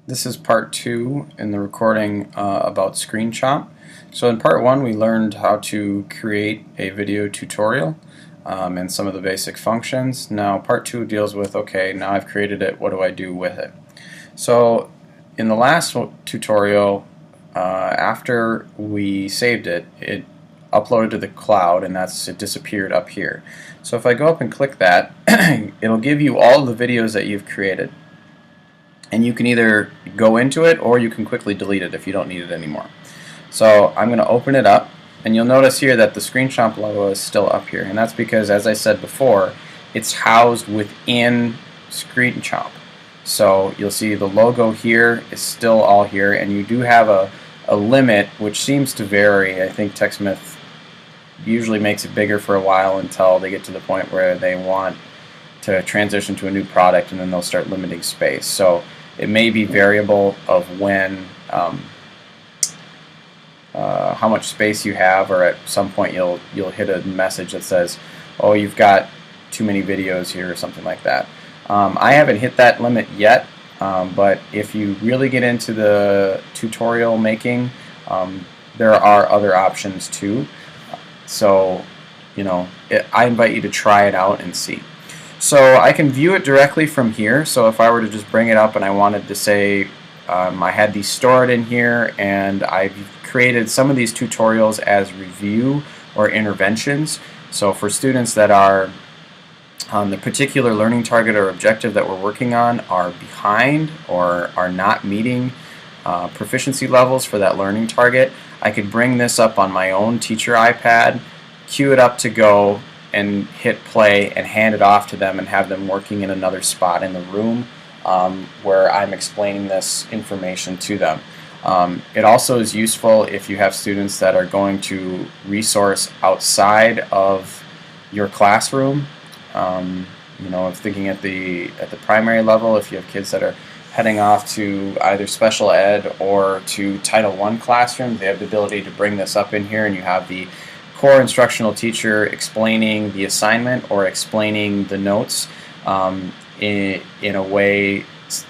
This is part 2 in the recording about Screen Chomp. So in part 1 we learned how to create a video tutorial and some of the basic functions. Now part 2 deals with, okay, now I've created it, what do I do with it? So in the last tutorial, after we saved it, it uploaded to the cloud, and it disappeared up here. So if I go up and click that, it'll give you all of the videos that you've created. And you can either go into it or you can quickly delete it if you don't need it anymore. So I'm going to open it up, and you'll notice here that the Screen Chomp logo is still up here, and that's because, as I said before, it's housed within Screen Chomp. So you'll see the logo here is still all here, and you do have a limit which seems to vary. I think TechSmith usually makes it bigger for a while until they get to the point where they want to transition to a new product, and then they'll start limiting space. So it may be variable of when, how much space you have, or at some point you'll hit a message that says, oh, you've got too many videos here, or something like that. I haven't hit that limit yet, but if you really get into the tutorial making, there are other options too. So, I invite you to try it out and see. So I can view it directly from here. So if I were to just bring it up and I wanted to say I had these stored in here, and I've created some of these tutorials as review or interventions. So for students that are on the particular learning target or objective that we're working on are behind or are not meeting proficiency levels for that learning target, I could bring this up on my own teacher iPad, queue it up to go, and hit play and hand it off to them and have them working in another spot in the room where I'm explaining this information to them. It also is useful if you have students that are going to resource outside of your classroom. Thinking at the primary level, if you have kids that are heading off to either special ed or to Title I classrooms, they have the ability to bring this up in here, and you have the core instructional teacher explaining the assignment or explaining the notes in a way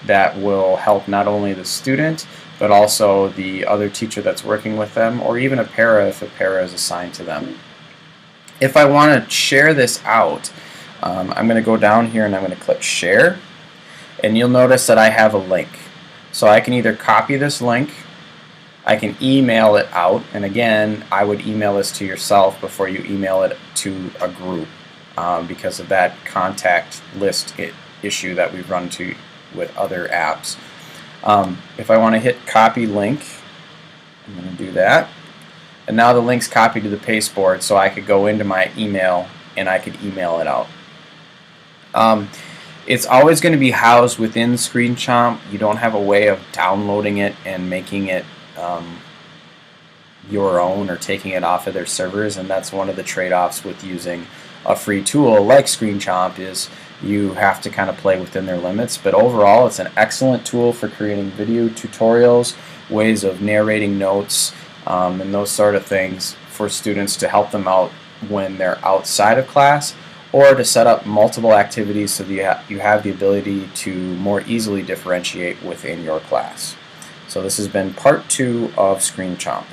that will help not only the student but also the other teacher that's working with them, or even a para if a para is assigned to them. If I want to share this out, I'm going to go down here and I'm going to click share, and you'll notice that I have a link. So I can either copy this link, I can email it out, and again, I would email this to yourself before you email it to a group because of that contact list issue that we've run into with other apps. If I want to hit copy link, I'm going to do that, and now the link's copied to the pasteboard, so I could go into my email and I could email it out. It's always going to be housed within Screen Chomp. You don't have a way of downloading it and making it your own or taking it off of their servers, and that's one of the trade-offs with using a free tool like Screen Chomp, is you have to kind of play within their limits. But overall, it's an excellent tool for creating video tutorials, ways of narrating notes, and those sort of things for students to help them out when they're outside of class, or to set up multiple activities so that you have the ability to more easily differentiate within your class. So this has been part 2 of Screen Chomp.